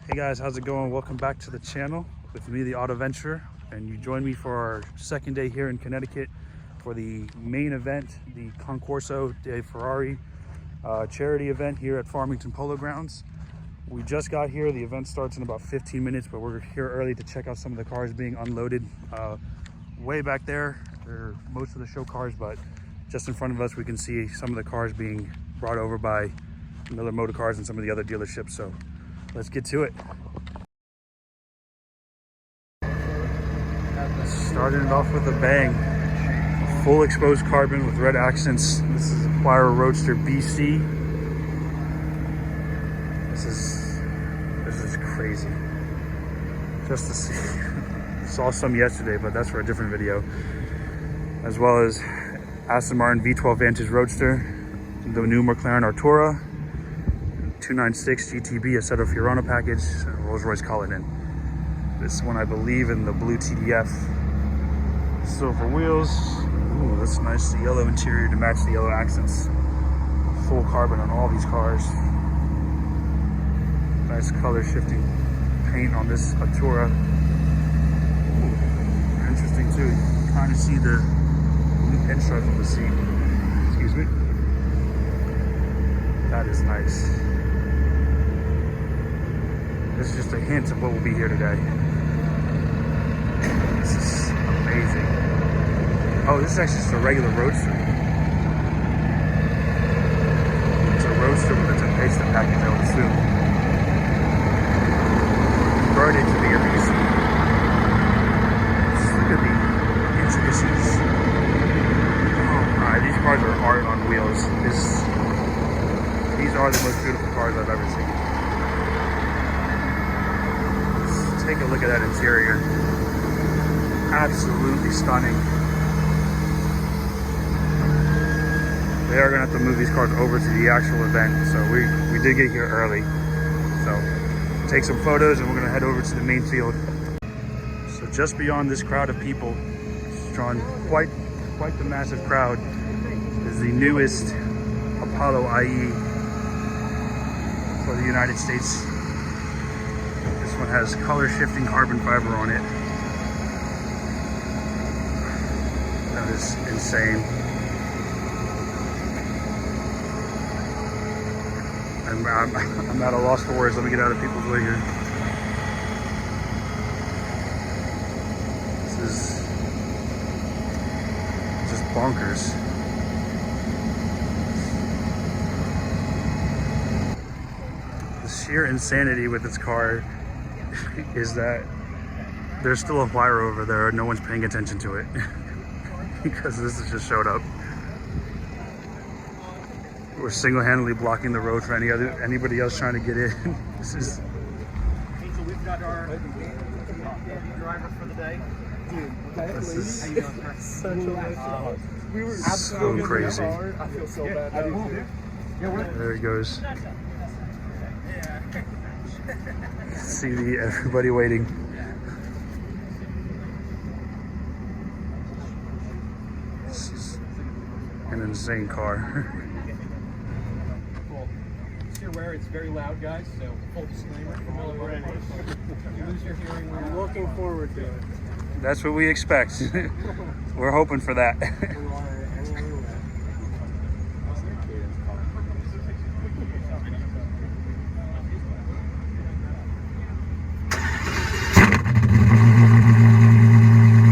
Hey guys, how's it going? Welcome back to the channel with me, the Auto Venturer, and you join me for our second day here in Connecticut for the main event, the Concourso Ferrari charity event here at Farmington Polo Grounds. We just got here. The event starts in about 15 minutes, but we're here early to check out some of the cars being unloaded. Way back there, they're most of the show cars, but just in front of us, we can see some of the cars being brought over by Miller Motor Cars and some of the other dealerships. So let's get to it. Starting it off with a bang. Full exposed carbon with red accents. This is a Acquire Roadster BC. This is crazy. Just to see. Saw some yesterday, but that's for a different video. As well as Aston Martin V12 Vantage Roadster, the new McLaren Artura, 296 GTB Assetto Fiorano package, Rolls-Royce Cullinan. This one I believe in the blue TDF. Silver wheels. Ooh, that's nice. The yellow interior to match the yellow accents. Full carbon on all these cars. Nice color shifting paint on this Artura. Ooh, interesting too. You can kind of see the blue pinstripe on the seat. Excuse me. That is nice. This is just a hint of what will be here today. This is amazing. Oh, this is actually just a regular Roadster. It's a Roadster with a Tempesta package, I would assume. Converted to be at least. Look at the intricacies. Oh my, these cars are art on wheels. These are the most beautiful cars I've ever seen. Let's take a look at that interior. Absolutely stunning. They are gonna have to move these cars over to the actual event, so we did get here early. So take some photos and we're gonna head over to the main field. So just beyond this crowd of people, it's drawn quite the massive crowd, is the newest Apollo IE for the United States. This one has color shifting carbon fiber on it. That is insane. I'm at a loss for words. Let me get out of people's way here. This is just bonkers. The sheer insanity with this car is that there's still a wire over there. No one's paying attention to it because this has just showed up. We're single-handedly blocking the road for anybody else trying to get in. This is. So we've got our driver for the day. This is We were so crazy. I feel so bad. There he goes. See everybody waiting. This is an insane car. Where it's very loud, guys, so full disclaimer. You lose your hearing. I'm looking forward to it. That's what we expect. We're hoping for that.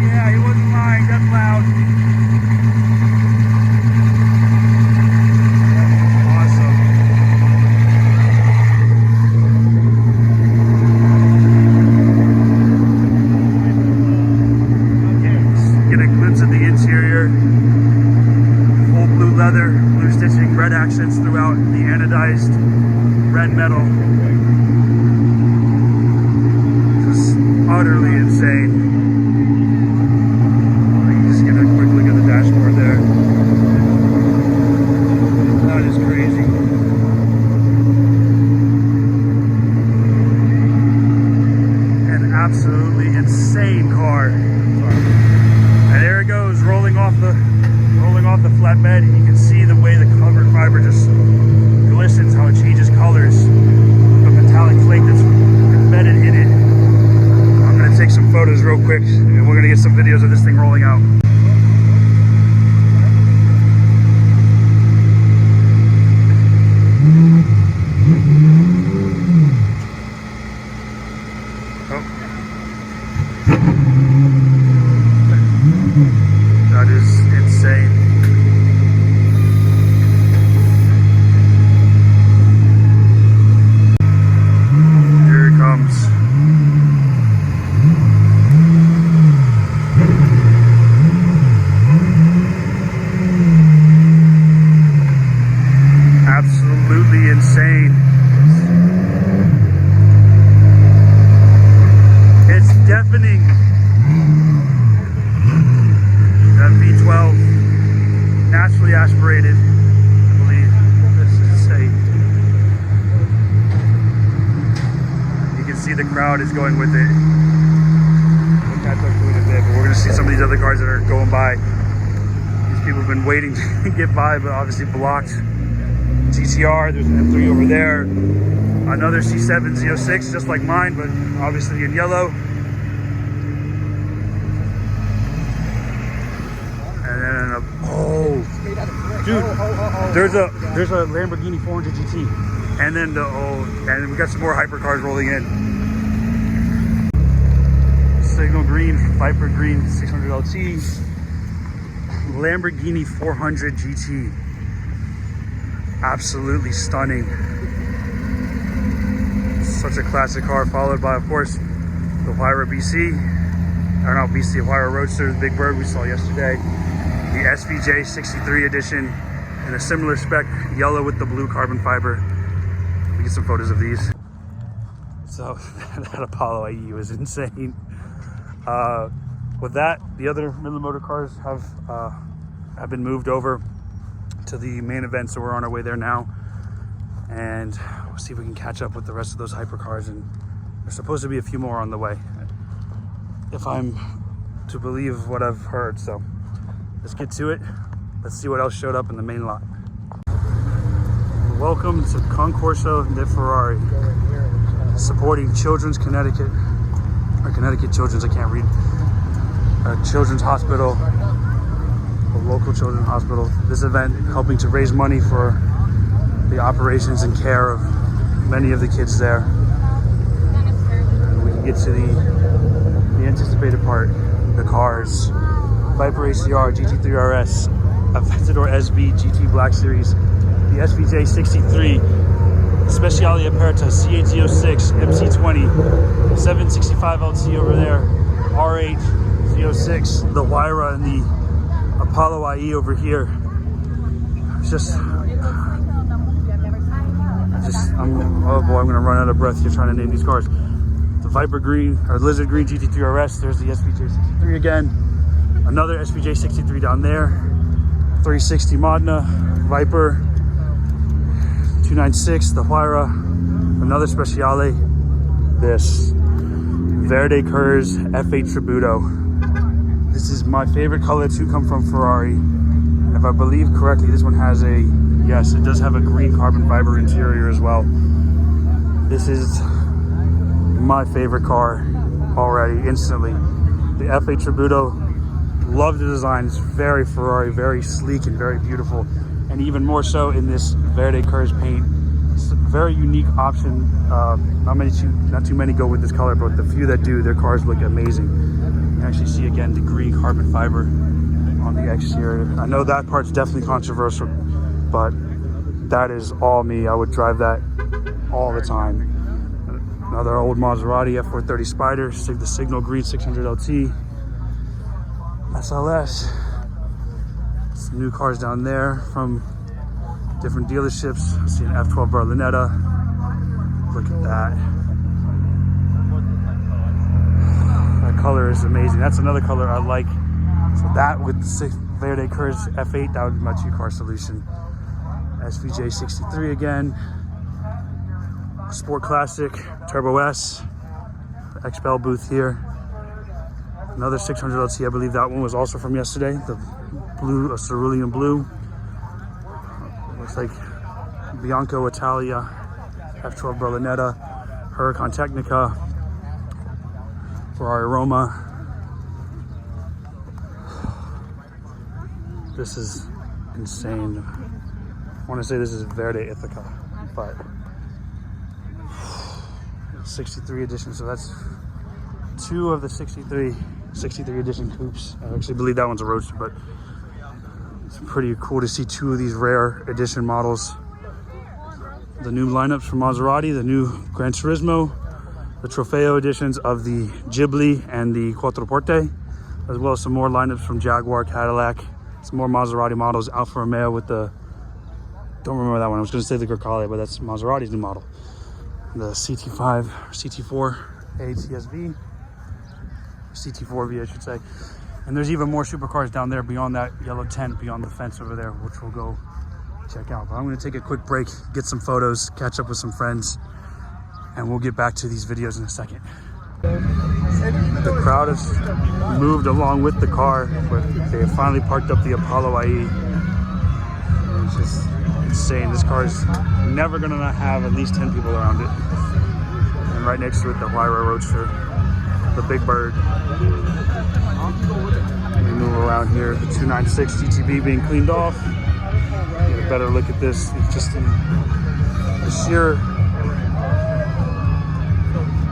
Yeah, he wasn't lying. That's loud. Leather, blue stitching, red accents throughout the anodized red metal. Just utterly insane. You can just get a quick look at the dashboard there. That is crazy. An absolutely insane car. And there it goes, rolling off the flatbed, and you can see the way the carbon fiber just glistens, how it changes colors. A metallic flake that's real quick, and we're gonna get some videos of this thing rolling out. That is insane. Here it comes. Absolutely insane. It's deafening. That V12, naturally aspirated, I believe. This is insane. You can see the crowd is going with it. We'll catch up to it in a bit, but we're going to see some of these other cars that are going by. These people have been waiting to get by, but obviously blocked. GTR, there's an M3 over there. Another C7 Z06, just like mine, but obviously in yellow. And then dude, there's a Lamborghini 400 GT, and then and we got some more hypercars rolling in. Signal green, Viper green, 600 LT, Lamborghini 400 GT, absolutely stunning. Such a classic car, followed by, of course, the Huayra BC, or not BC, Huayra Roadster, the Big Bird we saw yesterday. The SVJ 63 edition in a similar spec, yellow with the blue carbon fiber. We get some photos of these. So that Apollo IE was insane. With that, the other Midland Motor cars have been moved over to the main event, so we're on our way there now. And we'll see if we can catch up with the rest of those hypercars, and there's supposed to be a few more on the way, if I'm to believe what I've heard. So let's get to it. Let's see what else showed up in the main lot. Welcome to Concourso Ferrari, supporting Children's Connecticut, or Connecticut Children's, I can't read, Children's Hospital, a local children's hospital. This event helping to raise money for the operations and care of many of the kids there. And we can get to the anticipated part, the cars. Viper ACR, GT3 RS, Aventador SB GT Black Series, the SVJ 63, Speciale Aperta C806, MC20, 765 LT over there, R8 Z06, the Huayra, and the Apollo IE over here. Oh boy, I'm gonna run out of breath here trying to name these cars. The Viper Green, or Lizard Green GT3 RS, there's the SVJ 63 again. Another SVJ 63 down there, 360 Modena, Viper, 296, the Huayra, another Speciale, this Verde Curz F8 Tributo. This is my favorite color to come from Ferrari. And if I believe correctly, this one has yes, it does have a green carbon fiber interior as well. This is my favorite car already, instantly. The F8 Tributo. Love the design. It's very Ferrari, very sleek and very beautiful, and even more so in this Verde Curz paint. It's a very unique option. Not too many go with this color, but the few that do, their cars look amazing. You can actually see again the green carbon fiber on the exterior. I know that part's definitely controversial, but that is all me. I would drive that all the time. Another old Maserati F430 Spider, the Signal Green 600 LT. SLS. Some new cars down there from different dealerships. I see an F12 Berlinetta. Look at that. That color is amazing. That's another color I like. So that with the Verde Curz F8, that would be my two-car solution. SVJ 63 again. Sport Classic Turbo S. The XPEL booth here. Another 600 LT, I believe that one was also from yesterday. The blue, cerulean blue. Looks like Bianco Italia, F12 Berlinetta, Huracan Technica, Ferrari Roma, This is insane. I want to say this is Verde Ithaca, but 63 edition. So that's 2 of the 63 edition coupes. I actually believe that one's a Roadster, but it's pretty cool to see 2 of these rare edition models. The new lineups from Maserati, the new Gran Turismo, the Trofeo editions of the Ghibli and the Quattroporte, as well as some more lineups from Jaguar, Cadillac, some more Maserati models, Alfa Romeo with the, don't remember that one, I was going to say the Grecale, but that's Maserati's new model. The CT5, CT4 ATSV, CT4V I should say. And there's even more supercars down there beyond that yellow tent, beyond the fence over there, which we'll go check out. But I'm going to take a quick break, get some photos, catch up with some friends, and we'll get back to these videos in a second. The crowd has moved along with the car, but they have finally parked up the Apollo IE. It's just insane. This car is never going to have at least 10 people around it. And right next to it, the Huayra Roadster, the Big Bird. We move around here, the 296 GTB being cleaned off. Get a better look at this. It's just the sheer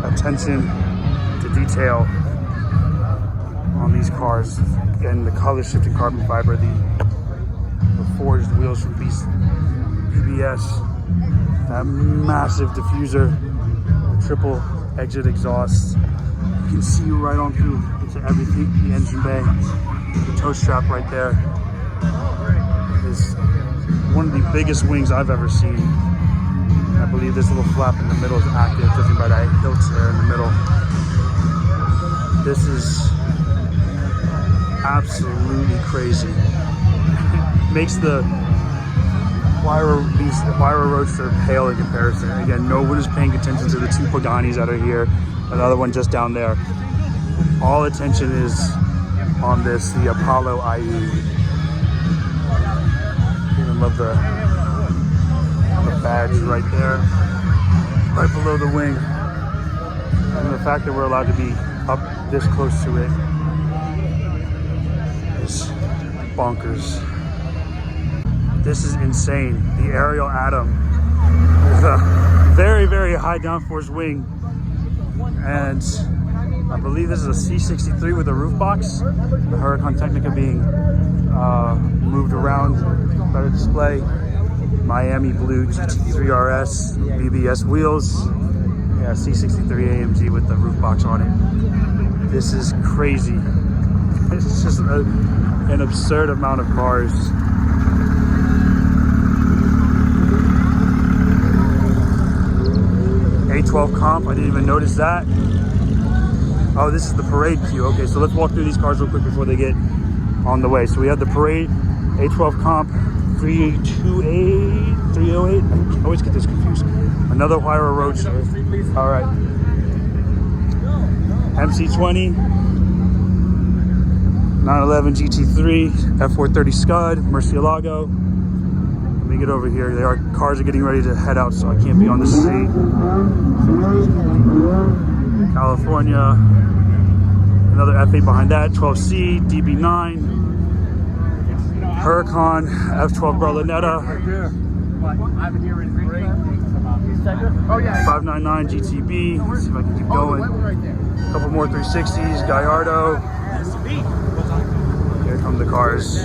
attention to detail on these cars, and the color shifting carbon fiber, the forged wheels from BBS, that massive diffuser, the triple exit exhaust. You can see right on through into everything, the engine bay, the tow strap right there is one of the biggest wings I've ever seen. I believe this little flap in the middle is active, judging by that hilt there in the middle. This is absolutely crazy. Makes the Huayra Roadster pale in comparison. Again, no one is paying attention to the 2 Paganis that are here, another one just down there. All attention is on this, the Apollo IE. Even love the badge right there, right below the wing. And the fact that we're allowed to be up this close to it is bonkers. This is insane. The Ariel Atom is a very, very high downforce wing. And I believe this is a C63 with a roof box. The Huracan Technica being moved around, better display. Miami blue GT3 RS, BBS wheels. Yeah, C63 AMG with the roof box on it. This is crazy. It's just an absurd amount of cars. A12 comp, I didn't even notice that. Oh, this is the parade queue. Okay, so let's walk through these cars real quick before they get on the way. So we have the parade, A12 comp, 328, 308. I always get this confused. Another Huayra Roadster. All right. MC20, 911 GT3, F430 Scud, Murcielago. Let me get over here. Cars are getting ready to head out, so I can't be on the street. California. Another F8 behind that, 12C, DB9. Huracan, F12 Berlinetta. 599 GTB. Let's see if I can keep going. A couple more 360s, Gallardo. Here come the cars.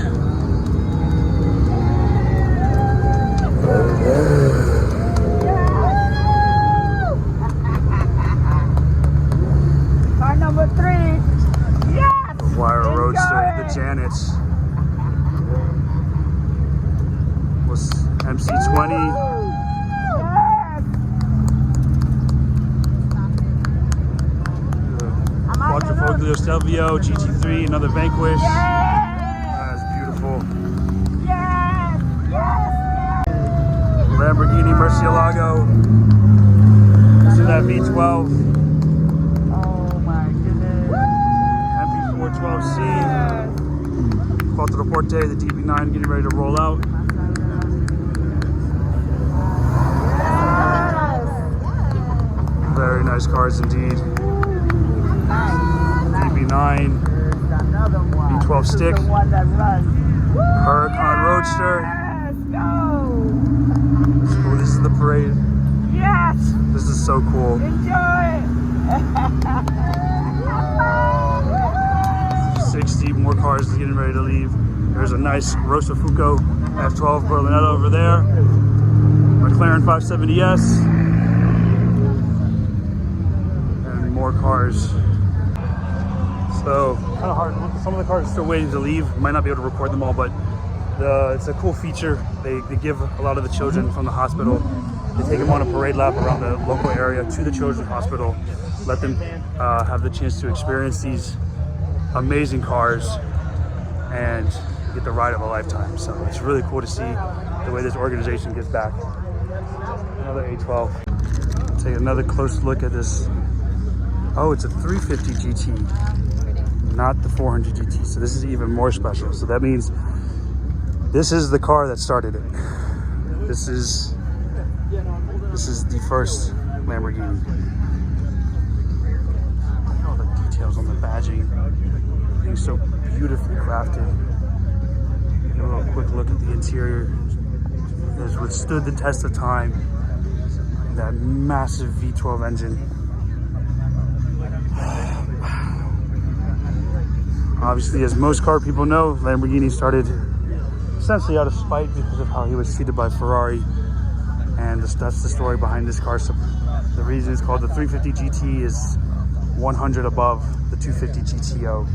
Car number 3. Yes! Huayra Roadster, the Janet. Was MC20. Quattrofoglio Stelvio, GT3, another Vanquish. That's beautiful. Yes! Yes! Lamborghini Murcielago. This is that V12. Oh my goodness. MP412C. Quattroporte, the DB9 getting ready to roll out. Very nice cars indeed. DB9, There's another one. V12 stick. The one that runs. Huracan Roadster. Yes, go. Oh, this is the parade. Yes, This is so cool. enjoy. 60 more cars getting ready to leave. There's a nice Rosafuco F12 Berlinetta over there. McLaren 570S. And more cars. So, kind of hard. Some of the cars are still waiting to leave. Might not be able to record them all, but it's a cool feature. They give a lot of the children from the hospital. They take them on a parade lap around the local area to the children's hospital. Let them have the chance to experience these amazing cars and get the ride of a lifetime. So it's really cool to see the way this organization gives back. Another A12. Take another close look at this. Oh, it's a 350 GT, not the 400 GT. So this is even more special. So that means this is the car that started it. This is the first Lamborghini. All the details on the badging. Everything's so beautifully crafted. Get a little quick look at the interior. It has withstood the test of time. That massive V12 engine. Obviously, as most car people know, Lamborghini started essentially out of spite because of how he was treated by Ferrari. And that's the story behind this car. So the reason it's called the 350 GT is 100 above the 250 GTO.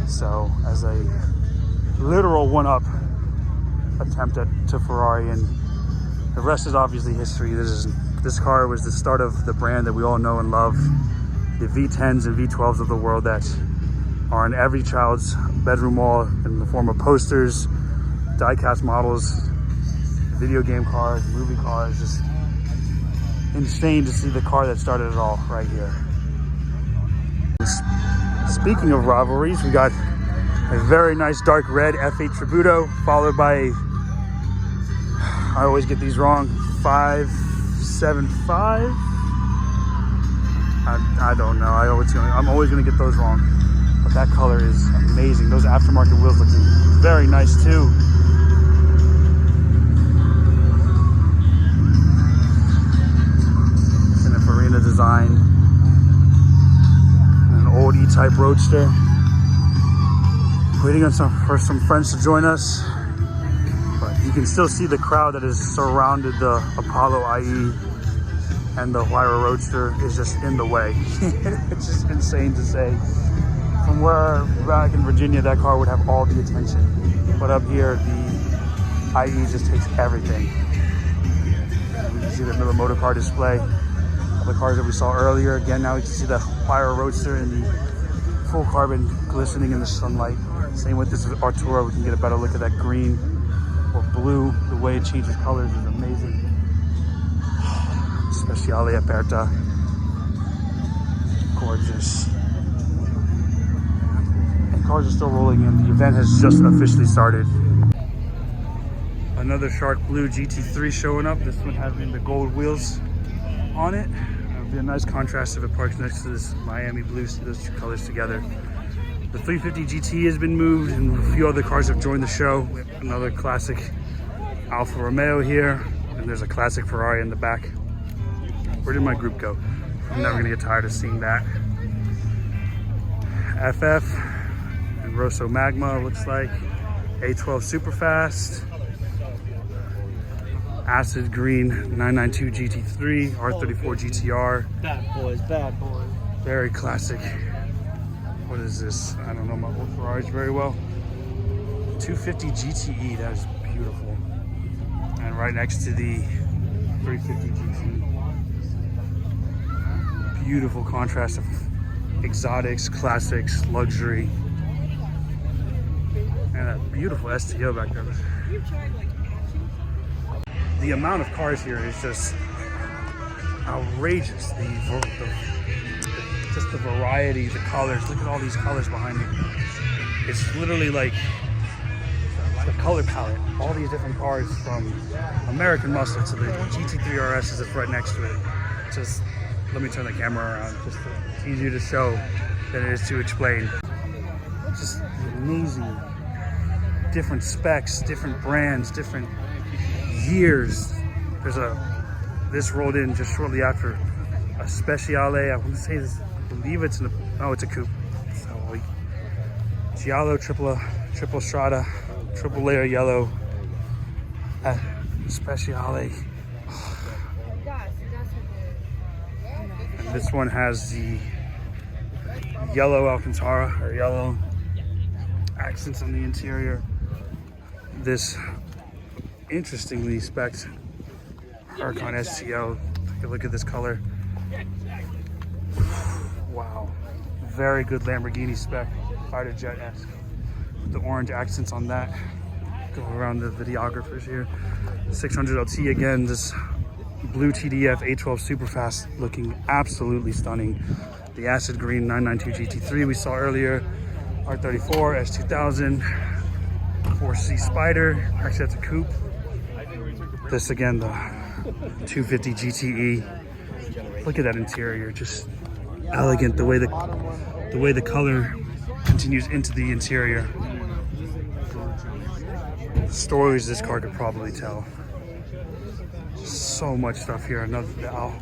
So as a literal one-up attempt to Ferrari, and the rest is obviously history. This car was the start of the brand that we all know and love. The V10s and V12s of the world that are in every child's bedroom wall in the form of posters, die-cast models, video game cars, movie cars. Just insane to see the car that started it all right here. Speaking of rivalries, we got a very nice dark red F8 Tributo, followed by, I always get these wrong, 575. I don't know. I'm always gonna get those wrong. But that color is amazing. Those aftermarket wheels look very nice too. Farina design. An old E-Type Roadster. Waiting on for some friends to join us. But you can still see the crowd that has surrounded the Apollo IE, and the Huayra Roadster is just in the way. It's just insane to say. From where back in Virginia, that car would have all the attention. But up here, the IE just takes everything. You can see the Miller Motor Car display. The cars that we saw earlier. Again, now we can see the Huayra Roadster in the full carbon glistening in the sunlight. Same with this Artura. We can get a better look at that green or blue. The way it changes colors is amazing. Speciale aperta. Gorgeous. And cars are still rolling in. The event has just officially started. Another Shark Blue GT3 showing up. This one having the gold wheels on it. It'll be a nice contrast if it parks next to this Miami blue. See those two colors together. The 350 GT has been moved, and a few other cars have joined the show. Another classic Alfa Romeo here, and there's a classic Ferrari in the back. Where did my group go? I'm never gonna get tired of seeing that. FF and Rosso Magma looks like. A12 Superfast. Acid Green 992 GT3, R34 GTR. Bad boys, bad boys. Very classic. What is this? I don't know my old Ferraris very well. 250 GTE, that is beautiful. And right next to the 350 GT. Beautiful contrast of exotics, classics, luxury. And a beautiful STO back there. The amount of cars here is just outrageous. Just the variety, the colors. Look at all these colors behind me. It's literally like the color palette. All these different cars, from American Muscle to the GT3 RS that's right next to it. Just let me turn the camera around. It's easier to show than it is to explain. Just amazing different specs, different brands, different years. This rolled in just shortly after a Speciale. I want to say this, I believe it's it's a coupe. So Giallo triple strata, triple layer yellow Speciale. And this one has the yellow Alcantara, or yellow accents on the interior. This interestingly spec'd Huracan STO. Take a look at this color. Wow, very good Lamborghini spec, fighter jet-esque. The orange accents on that. Go around the videographers here. 600 LT again. This blue TDF A12 Superfast looking absolutely stunning. The acid green 992 GT3 we saw earlier. R34 S2000 4C Spider. Actually, that's a coupe. This again, the 250 GTE. Look at that interior, just elegant. The way the color continues into the interior. The stories this car could probably tell. So much stuff here. Another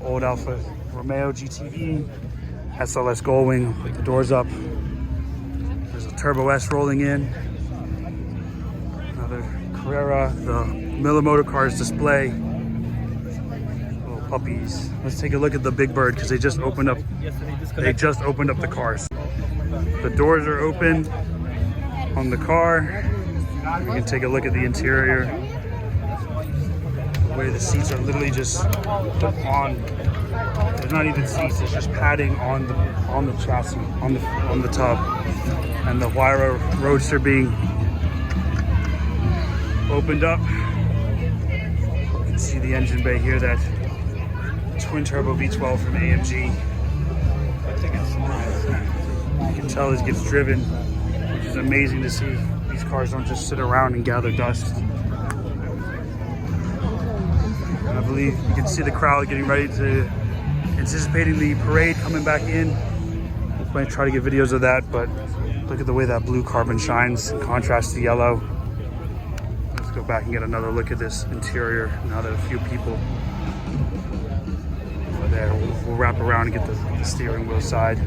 old Alfa Romeo GTE, SLS Gullwing. Put the doors up. There's a Turbo S rolling in. Another Carrera. The Miller Motor Cars display. Little puppies. Let's take a look at the Big Bird because they just opened up. They just opened up the cars. The doors are open on the car. We can take a look at the interior. The way the seats are literally just put on. They're not even seats. It's just padding on the chassis, on the tub, and the Huayra Roadster being opened up. You can see the engine bay here. That twin turbo V12 from AMG. You can tell it gets driven, which is amazing to see. These cars don't just sit around and gather dust. I believe you can see the crowd getting ready to, anticipating the parade coming back in. I'm going to try to get videos of that, but look at the way that blue carbon shines in contrast to yellow. Let's go back and get another look at this interior now that a few people are there. We'll wrap around and get the steering wheel side.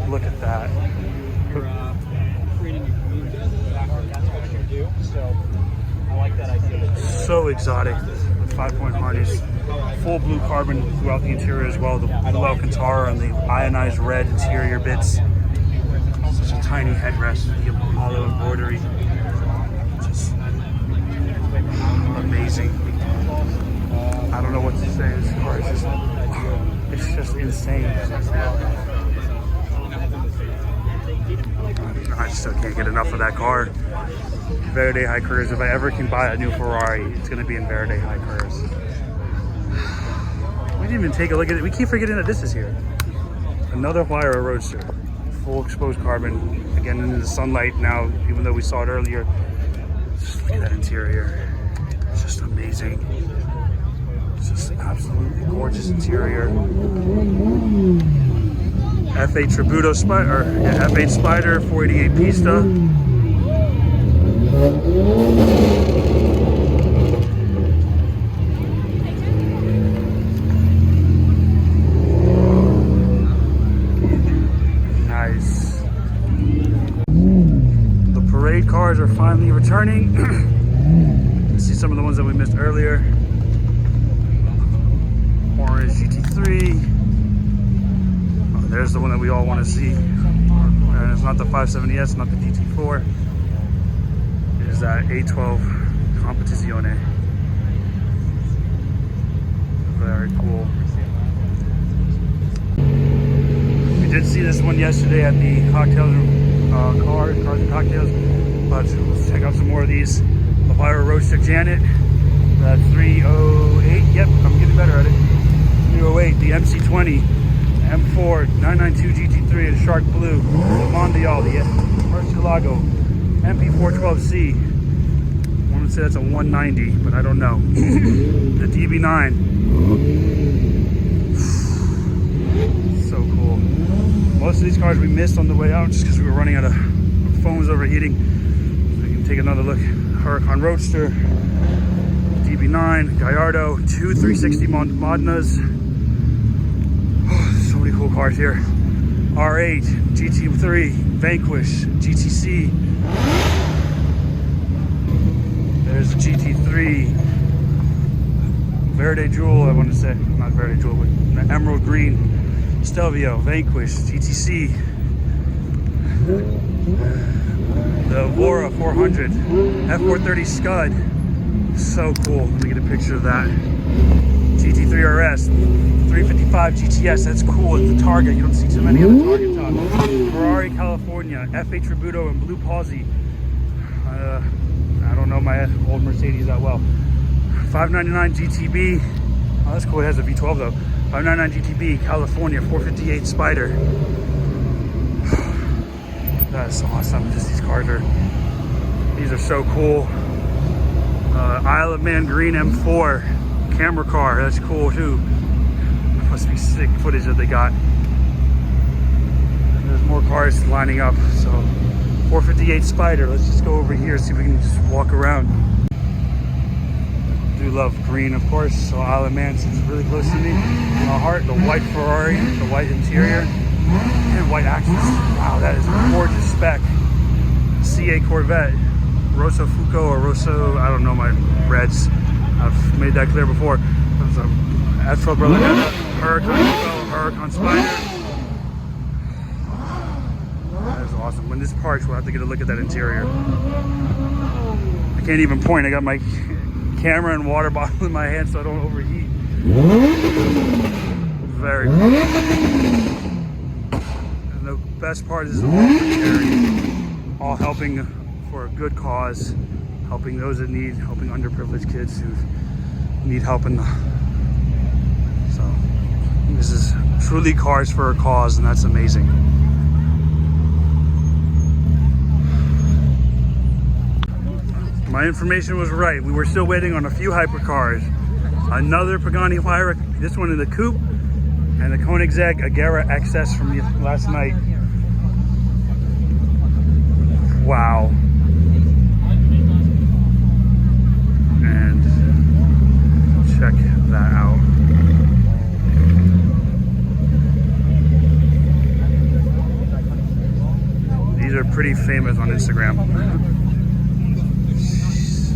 Look at that. So exotic with 5-point harness, full blue carbon throughout the interior as well. The blue Alcantara and the ionized red interior bits. Such a tiny headrest, the hollow embroidery. Just amazing. I don't know what to say. This car is it's just insane. I still can't get enough of that car. Verde HYPERCARS. If I ever can buy a new Ferrari, it's going to be in Verde HYPERCARS. We didn't even take a look at it. We keep forgetting that this is here. Another Huayra Roadster. Full exposed carbon. Again, into the sunlight now, even though we saw it earlier. Just look at that interior. It's just amazing. It's just absolutely gorgeous interior. F8 Tributo Spider, F8 Spider, 488 Pista. Nice. The parade cars are finally returning. See some of the ones that we missed earlier. Orange GT3. There's the one that we all want to see. And it's not the 570S, not the GT4. It is that A12 Competizione. Very cool. We did see this one yesterday at the cocktails, Cars and Cocktails. But let's check out some more of these. The Huayra Roadster Janet. The 308. Yep, I'm getting better at it. 308. The MC20. M4 992 GT3 in Shark Blue, the Mondial, the Murcielago, MP412C. I want to say that's a 190, but I don't know. The DB9. So cool. Most of these cars we missed on the way out just because we were running out of phone was overheating. We can take another look. Huracan Roadster, DB9, Gallardo, two 360 Modnas. So many cool cars here. R8, GT3, Vanquish, GTC. There's the GT3, Verde Jewel, I want to say, not Verde Jewel, but Emerald Green, Stelvio, Vanquish, GTC. The Evora 400, F430 Scud, so cool. Let me get a picture of that. GT3 RS, 355 GTS, that's cool. It's the Targa, you don't see too many of the Targa tops. Ferrari California, F8 Tributo and Blue Palsy. I don't know my old Mercedes that well. 599 GTB, oh that's cool, it has a V12 though. 599 GTB, California, 458 Spider. That's awesome. Just these are so cool. Isle of Man Green M4 camera car, that's cool too. Must be sick footage that they got. And there's more cars lining up. So 458 Spider. Let's just go over here, see if we can just walk around. Do love green, of course. So Isle of Man sits really close to me. My heart, the white Ferrari, the white interior. And white axles. Wow, that is a gorgeous spec. CA Corvette, Rosso Fuco or Rosso, I don't know my reds. I've made that clear before. Astro Berlinetta, Huracan Evo, Huracan Spider. That is awesome. When this parks, we'll have to get a look at that interior. I can't even point. I got my camera and water bottle in my hand so I don't overheat. Very cool. The best part is all carry, all helping for a good cause, helping those that need, helping underprivileged kids who need help so this is truly cars for a cause, and that's amazing. My information was right. We were still waiting on a few hypercars. Another Pagani Huayra, this one in the coupe, and the Koenigsegg Agera XS from last night. Wow. And check that out. These are pretty famous on Instagram.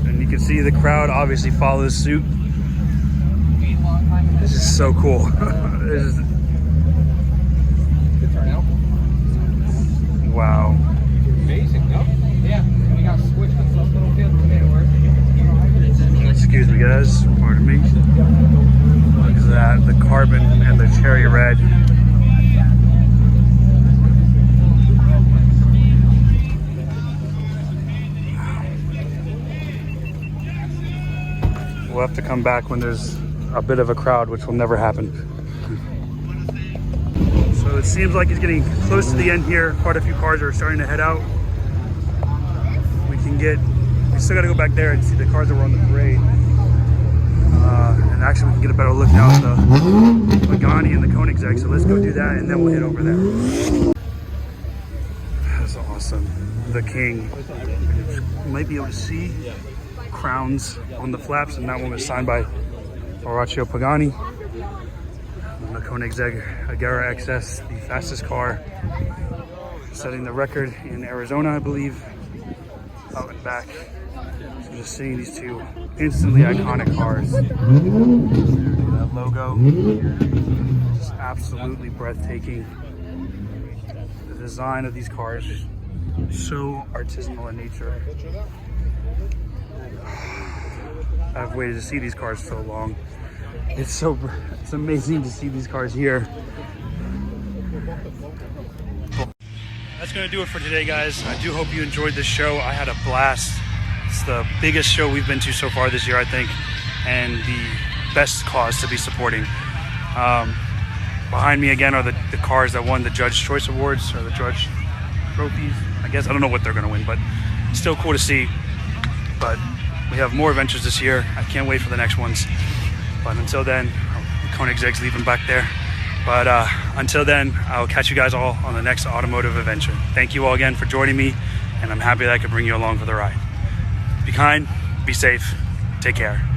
And you can see the crowd obviously follows suit. This is so cool. Wow. Amazing, no? Yeah, we got switched with those little kids to make it work. Excuse me guys, pardon me. Look at that, the carbon and the cherry red. We'll have to come back when there's a bit of a crowd, which will never happen. So it seems like it's getting close to the end here. Quite a few cars are starting to head out. We still got to go back there and see the cars that were on the parade. And actually we can get a better look now at the Pagani and the Koenigsegg. So let's go do that and then we'll head over there. That's awesome. The King. You might be able to see crowns on the flaps, and that one was signed by Orazio Pagani. And the Koenigsegg Agera XS, the fastest car, setting the record in Arizona, I believe, out and back. So just seeing these two instantly iconic cars. Look at that logo, just absolutely breathtaking. The design of these cars, so artisanal in nature. I've waited to see these cars so long. It's amazing to see these cars here. That's gonna do it for today, guys. I do hope you enjoyed this show. I had a blast. It's the biggest show we've been to so far this year, I think, and the best cause to be supporting. Behind me again are the cars that won the Judge Choice Awards, or the Judge Trophies. I guess, I don't know what they're gonna win, but still cool to see. But we have more adventures this year. I can't wait for the next ones. But until then, Koenigsegg's leaving back there. But until then, I'll catch you guys all on the next automotive adventure. Thank you all again for joining me, and I'm happy that I could bring you along for the ride. Be kind, be safe, take care.